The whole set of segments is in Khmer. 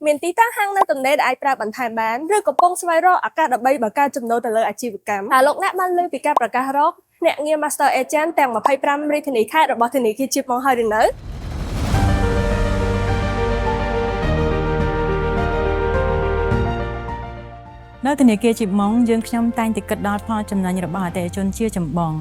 មានទីតាំងហាងនៅទំនេរដែលអាចប្រើបន្ថែមបានឬកំពុងស្វែងរកឱកាសដើម្បីបង្កើនចំណូលទៅលើអាជីវកម្មហើយលោកអ្នកបានលើពីការប្រកាសរកភ្នាក់ងារ Master Agent ទាំង25រាជធានីខេត្តរបស់ធនាគារជាតិមកហើយឬនៅនៅធនាគារជីបម៉ុងយើងខ្ញុំតែងតែគិតដល់ផលចំណេញរបស់អតិថិជនជាចម្បង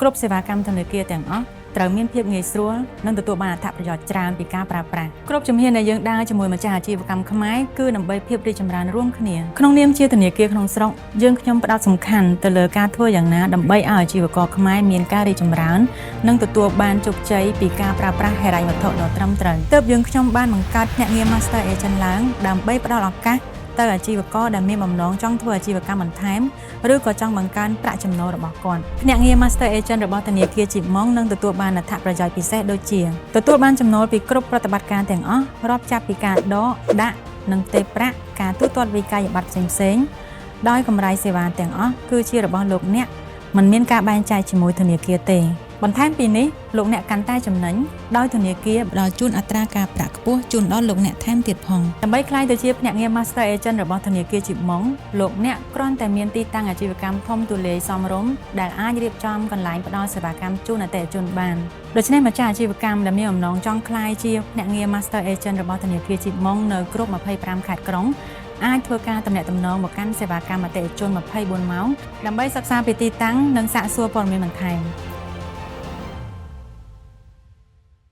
គ្រប់សេវាកម្មធនាគារទាំងអស់ត្រូវមានភាពងាយស្រួលនិងទទួលបានអត្ថប្រយោជន៍ច្រើនពីការប្រើប្រាស់គ្រប់ជំហានដែលយើងដើរជាមួយម្ចាស់អាជីវកម្មខ្មែរគឺដើម្បីភាពរីកចម្រើនរួមគ្នាក្នុងនាមជាធនាគារក្នុងស្រុកយើងខ្ញុំផ្ដោតសំខាន់ទៅលើការធ្វើយ៉ាងណាដើម្បីឲ្យអាជីវករខ្មែរមានការរីកចម្រើននិងទទួលបានជោគជ័យពីការប្រើប្រាស់ហិរញ្ញវត្ថុដ៏ត្រឹមត្រូវទើបយើងខ្ញុំបានបង្កើតភ្នាក់ងារ Master Agent ឡើងដើម្បីផ្ដល់ឱកាសទៅអាជីវករដែលមានបំណងចង់ធ្វើអាជីវកម្មបន្ថែមឬក៏ចង់បង្កើនប្រាក់ចំណូលរបស់គាត់ភ្នាក់ងារ Master Agent របស់ធនាគារជីបម៉ុងនឹងទទួលបានអត្ថប្រយោជន៍ពិសេសដូចជាទទួលបានចំណូលពីគ្រប់ប្រតិបត្តិការទាំងអស់រាប់ចាប់ពីការដកដាក់និងផ្ទេរប្រាក់ការទូទាត់វិក័យប័ត្រផ្សេងៗដោយកម្រៃសេវាទាំងអស់គឺជារបស់លោកអ្នកមិនមានការបែងចែកជាមួយធនាគារទេបន្ថែមពីនេះលោកអ្នកកាន់តែចំណេញដោយធនាគារផ្ដល់ជូនអត្រាការប្រាក់ខ្ពស់ជូនដល់លោកអ្នកថែមទៀតផងដើម្បីក្លាយទៅជាភ្នាក់ងារ Master Agent របស់ធនាគារជីបម៉ុងលោកអ្នកគ្រាន់តែមានទីតាំងអាជីវកម្មធំទូលាយសមរម្យដែលអាចរៀបចំកន្លែងផ្ដល់សេវាកម្មជូនអតិថិជនបានដូច្នេះម្ចាស់អាជីវកម្មដែលមានបំណងចង់ក្លាយជាភ្នាក់ងារ Master Agent របស់ធនាគារជីបម៉ុងនៅគ្រប់25ខេត្តក្រុងអាចធ្វើការទំនាក់ទំនងមកកាន់សេវាកម្មអតិថិជន24ម៉ោងដើម្បីសិក្សាពីទីតាំងនិងសាកសួរព័ត៌មានបន្ថែម